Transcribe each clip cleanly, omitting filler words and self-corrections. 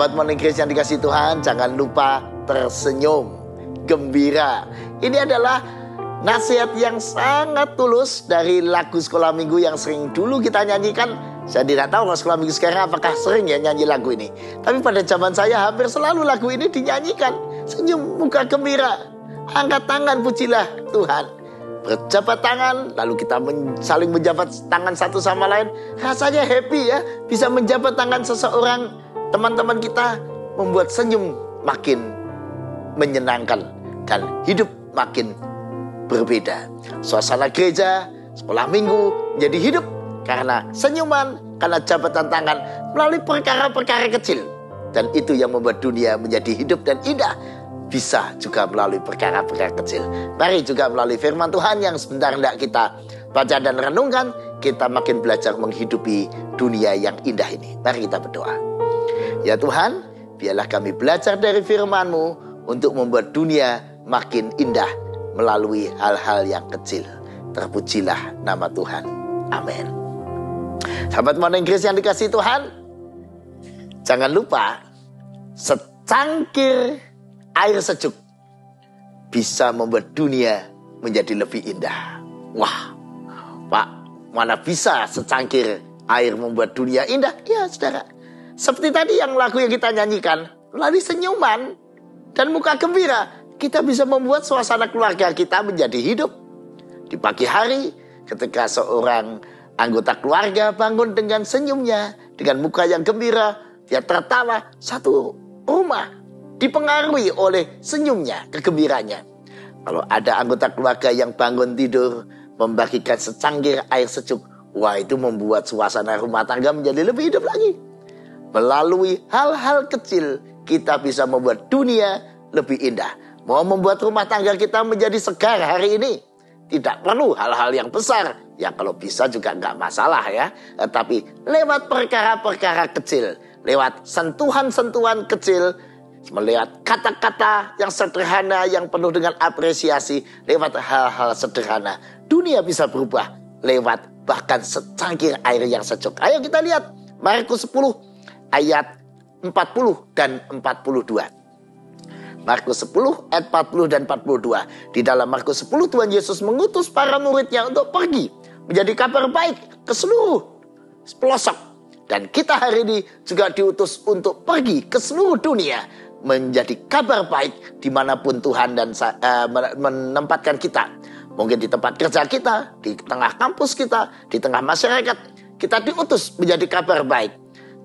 Sahabat Morning Grace yang dikasihi Tuhan, jangan lupa tersenyum, gembira. Ini adalah nasihat yang sangat tulus dari lagu sekolah minggu yang sering dulu kita nyanyikan. Saya tidak tahu kalau sekolah minggu sekarang apakah sering ya nyanyi lagu ini. Tapi pada zaman saya hampir selalu lagu ini dinyanyikan. Senyum, muka gembira, angkat tangan, pujilah Tuhan. Berjabat tangan, lalu kita saling menjabat tangan satu sama lain. Rasanya happy ya, bisa menjabat tangan seseorang, teman-teman kita, membuat senyum makin menyenangkan dan hidup makin berbeda. Suasana gereja, sekolah minggu menjadi hidup karena senyuman, karena jabatan tangan melalui perkara-perkara kecil. Dan itu yang membuat dunia menjadi hidup dan indah. Bisa juga melalui perkara-perkara kecil. Mari juga melalui firman Tuhan yang sebentar hendak kita baca dan renungkan, kita makin belajar menghidupi dunia yang indah ini. Mari kita berdoa. Ya Tuhan, biarlah kami belajar dari firman-Mu untuk membuat dunia makin indah melalui hal-hal yang kecil. Terpujilah nama Tuhan. Amin. Sahabat Morning Grace yang dikasihi Tuhan, jangan lupa secangkir air sejuk bisa membuat dunia menjadi lebih indah. Wah, Pak, mana bisa secangkir air membuat dunia indah? Ya, saudara. Seperti tadi yang lagu yang kita nyanyikan, melalui senyuman dan muka gembira, kita bisa membuat suasana keluarga kita menjadi hidup. Di pagi hari, ketika seorang anggota keluarga bangun dengan senyumnya, dengan muka yang gembira, dia tertawa, satu rumah dipengaruhi oleh senyumnya, kegembiranya. Kalau ada anggota keluarga yang bangun tidur membagikan secangkir air sejuk, wah, itu membuat suasana rumah tangga menjadi lebih hidup lagi. Melalui hal-hal kecil kita bisa membuat dunia lebih indah. Mau membuat rumah tangga kita menjadi segar hari ini, tidak perlu hal-hal yang besar. Ya kalau bisa juga nggak masalah ya. Tapi lewat perkara-perkara kecil, lewat sentuhan-sentuhan kecil, melihat kata-kata yang sederhana, yang penuh dengan apresiasi, lewat hal-hal sederhana, dunia bisa berubah lewat bahkan secangkir air yang sejuk. Ayo kita lihat Markus 10 ayat 40 dan 42. Markus 10 ayat 40 dan 42. Di dalam Markus 10 Tuhan Yesus mengutus para muridnya untuk pergi menjadi kabar baik ke seluruh pelosok. Dan kita hari ini juga diutus untuk pergi ke seluruh dunia menjadi kabar baik dimanapun Tuhan dan menempatkan kita. Mungkin di tempat kerja kita, di tengah kampus kita, di tengah masyarakat, kita diutus menjadi kabar baik.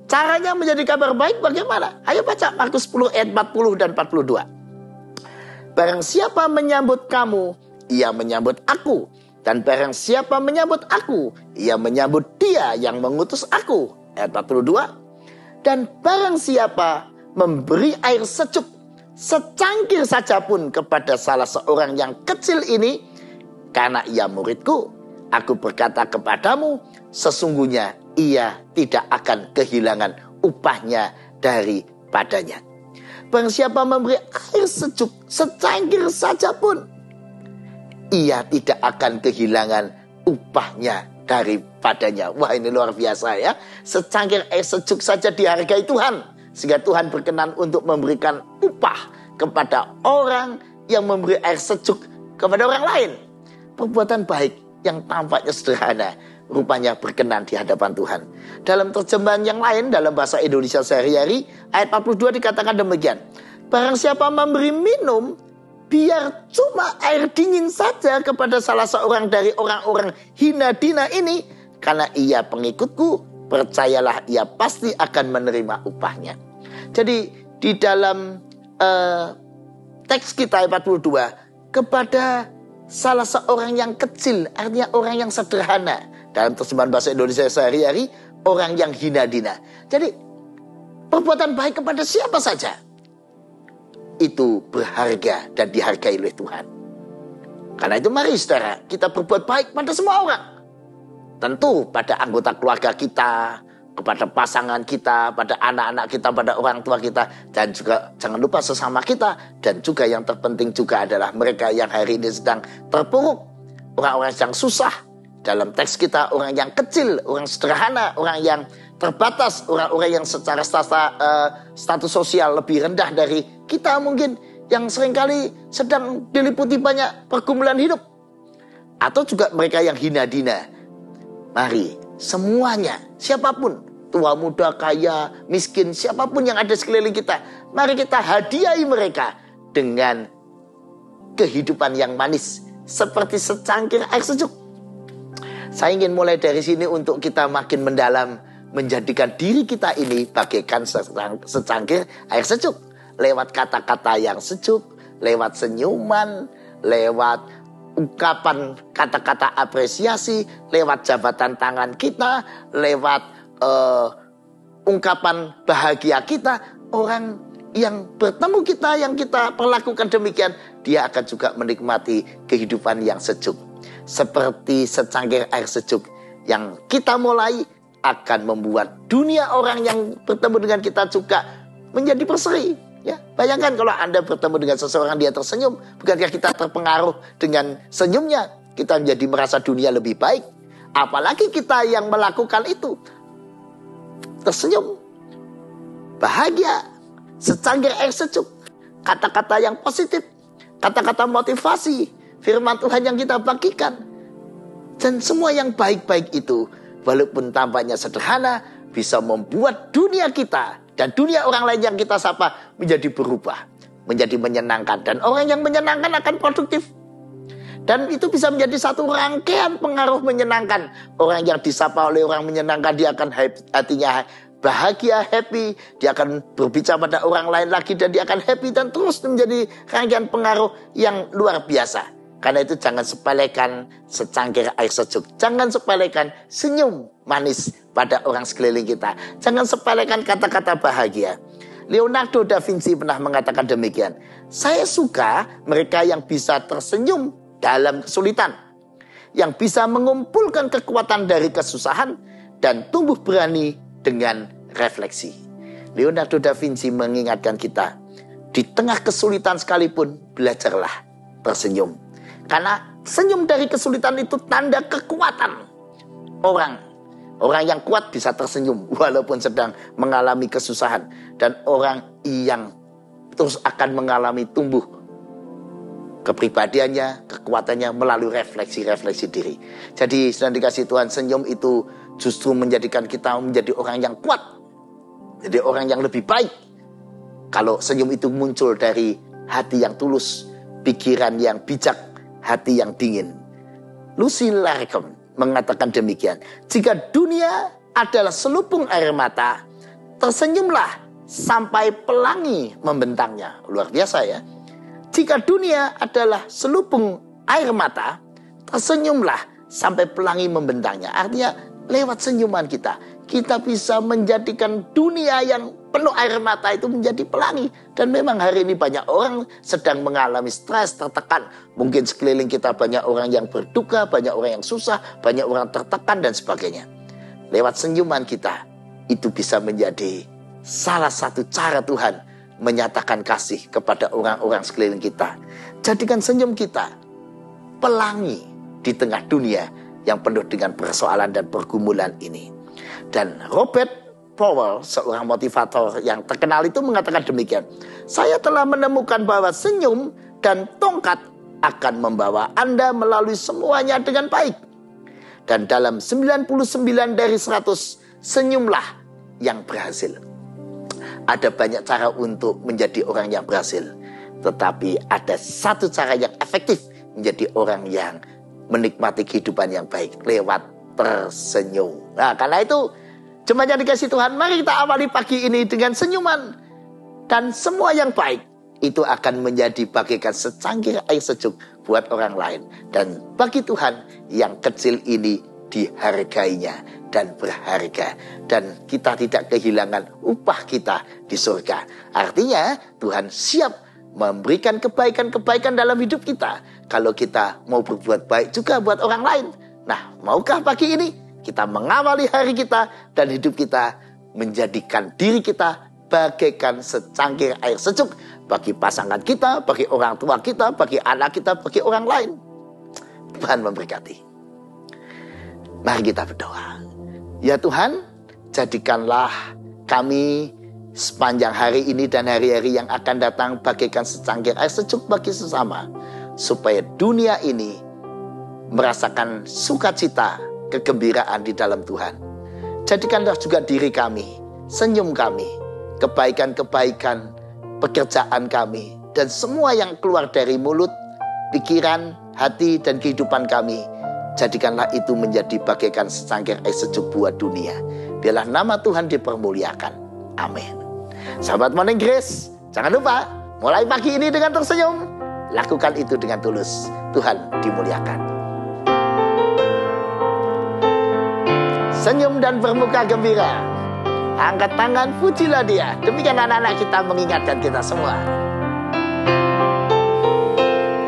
Caranya menjadi kabar baik bagaimana? Ayo baca Markus 10 ayat 40 dan 42. Barang siapa menyambut kamu, ia menyambut aku. Dan barang siapa menyambut aku, ia menyambut dia yang mengutus aku. Ayat 42. Dan barang siapa memberi air sejuk secangkir saja pun kepada salah seorang yang kecil ini, karena ia muridku, aku berkata kepadamu, sesungguhnya ia tidak akan kehilangan upahnya daripadanya. Barang siapa memberi air sejuk secangkir saja pun, ia tidak akan kehilangan upahnya daripadanya. Wah, ini luar biasa ya. Secangkir air sejuk saja dihargai Tuhan, sehingga Tuhan berkenan untuk memberikan upah kepada orang yang memberi air sejuk kepada orang lain. Perbuatan baik yang tampaknya sederhana, rupanya berkenan di hadapan Tuhan. Dalam terjemahan yang lain, dalam bahasa Indonesia sehari-hari, ayat 42 dikatakan demikian. Barang siapa memberi minum, biar cuma air dingin saja kepada salah seorang dari orang-orang hina dina ini, karena ia pengikutku, percayalah ia pasti akan menerima upahnya. Jadi di dalam teks kita ayat 42, kepada salah seorang yang kecil, artinya orang yang sederhana. Dalam terjemahan bahasa Indonesia sehari-hari, orang yang hina dina. Jadi perbuatan baik kepada siapa saja itu berharga dan dihargai oleh Tuhan. Karena itu mari saudara, kita berbuat baik pada semua orang. Tentu pada anggota keluarga kita, kepada pasangan kita, pada anak-anak kita, pada orang tua kita, dan juga jangan lupa sesama kita. Dan juga yang terpenting juga adalah mereka yang hari ini sedang terpuruk, orang-orang yang susah. Dalam teks kita, orang yang kecil, orang sederhana, orang yang terbatas, orang-orang yang secara status sosial lebih rendah dari kita mungkin, yang seringkali sedang diliputi banyak pergumulan hidup, atau juga mereka yang hina-dina. Mari semuanya, siapapun, tua, muda, kaya, miskin, siapapun yang ada sekeliling kita, mari kita hadiahi mereka dengan kehidupan yang manis seperti secangkir air sejuk. Saya ingin mulai dari sini untuk kita makin mendalam, menjadikan diri kita ini bagaikan secangkir air sejuk. Lewat kata-kata yang sejuk, lewat senyuman, lewat ungkapan kata-kata apresiasi, lewat jabatan tangan kita, lewat ungkapan bahagia kita. Orang yang bertemu kita, yang kita perlakukan demikian, dia akan juga menikmati kehidupan yang sejuk. Seperti secangkir air sejuk yang kita mulai akan membuat dunia orang yang bertemu dengan kita juga menjadi berseri. Ya, bayangkan kalau Anda bertemu dengan seseorang, dia tersenyum, bukankah kita terpengaruh dengan senyumnya? Kita menjadi merasa dunia lebih baik. Apalagi kita yang melakukan itu, tersenyum, bahagia, secangkir air sejuk, kata-kata yang positif, kata-kata motivasi, firman Tuhan yang kita bagikan, dan semua yang baik-baik itu, walaupun tampaknya sederhana, bisa membuat dunia kita dan dunia orang lain yang kita sapa menjadi berubah, menjadi menyenangkan. Dan orang yang menyenangkan akan produktif. Dan itu bisa menjadi satu rangkaian pengaruh menyenangkan. Orang yang disapa oleh orang menyenangkan, dia akan hatinya bahagia, happy. Dia akan berbicara pada orang lain lagi, dan dia akan happy, dan terus menjadi rangkaian pengaruh yang luar biasa. Karena itu jangan sepelekan secangkir air sejuk. Jangan sepelekan senyum manis pada orang sekeliling kita. Jangan sepelekan kata-kata bahagia. Leonardo da Vinci pernah mengatakan demikian. Saya suka mereka yang bisa tersenyum dalam kesulitan, yang bisa mengumpulkan kekuatan dari kesusahan dan tumbuh berani dengan refleksi. Leonardo da Vinci mengingatkan kita, di tengah kesulitan sekalipun belajarlah tersenyum. Karena senyum dari kesulitan itu tanda kekuatan. Orang yang kuat bisa tersenyum walaupun sedang mengalami kesusahan. Dan orang yang terus akan mengalami tumbuh kepribadiannya, kekuatannya melalui refleksi-refleksi diri. Jadi sedang dikasih Tuhan, senyum itu justru menjadikan kita menjadi orang yang kuat, jadi orang yang lebih baik. Kalau senyum itu muncul dari hati yang tulus, pikiran yang bijak, hati yang dingin. Lucy Larcom mengatakan demikian. Jika dunia adalah selupung air mata, tersenyumlah sampai pelangi membentangnya. Luar biasa ya. Jika dunia adalah selupung air mata, tersenyumlah sampai pelangi membentangnya. Artinya lewat senyuman kita, kita bisa menjadikan dunia yang penuh air mata itu menjadi pelangi. Dan memang hari ini banyak orang sedang mengalami stres, tertekan. Mungkin sekeliling kita banyak orang yang berduka, banyak orang yang susah, banyak orang tertekan dan sebagainya. Lewat senyuman kita, itu bisa menjadi salah satu cara Tuhan menyatakan kasih kepada orang-orang sekeliling kita. Jadikan senyum kita pelangi di tengah dunia yang penuh dengan persoalan dan pergumulan ini. Dan Robert Powell, seorang motivator yang terkenal itu mengatakan demikian. Saya telah menemukan bahwa senyum dan tongkat akan membawa Anda melalui semuanya dengan baik. Dan dalam 99 dari 100, senyumlah yang berhasil. Ada banyak cara untuk menjadi orang yang berhasil. Tetapi ada satu cara yang efektif menjadi orang yang menikmati kehidupan yang baik, lewat tersenyum. Nah, karena itu, jemaat yang dikasihi Tuhan, mari kita awali pagi ini dengan senyuman. Dan semua yang baik itu akan menjadi bagaikan secangkir air sejuk buat orang lain. Dan bagi Tuhan, yang kecil ini dihargainya dan berharga. Dan kita tidak kehilangan upah kita di surga. Artinya Tuhan siap memberikan kebaikan-kebaikan dalam hidup kita, kalau kita mau berbuat baik juga buat orang lain. Nah, maukah pagi ini kita mengawali hari kita dan hidup kita menjadikan diri kita bagaikan secangkir air sejuk bagi pasangan kita, bagi orang tua kita, bagi anak kita, bagi orang lain. Tuhan memberkati. Mari kita berdoa. Ya Tuhan, Jadikanlah kami sepanjang hari ini dan hari-hari yang akan datang bagaikan secangkir air sejuk bagi sesama, supaya dunia ini merasakan sukacita, kegembiraan di dalam Tuhan. Jadikanlah juga diri kami, senyum kami, kebaikan-kebaikan, pekerjaan kami, dan semua yang keluar dari mulut, pikiran, hati, dan kehidupan kami. Jadikanlah itu menjadi bagaikan secangkir air sejuk buat dunia. Biarlah nama Tuhan dipermuliakan. Amin. Sahabat Morning Grace, jangan lupa mulai pagi ini dengan tersenyum. Lakukan itu dengan tulus. Tuhan dimuliakan. Senyum dan bermuka gembira. Angkat tangan, pujilah Dia. Demikian anak-anak kita mengingatkan kita semua.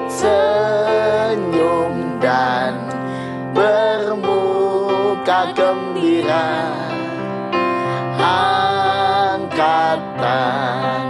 Senyum dan bermuka gembira. Angkat tangan,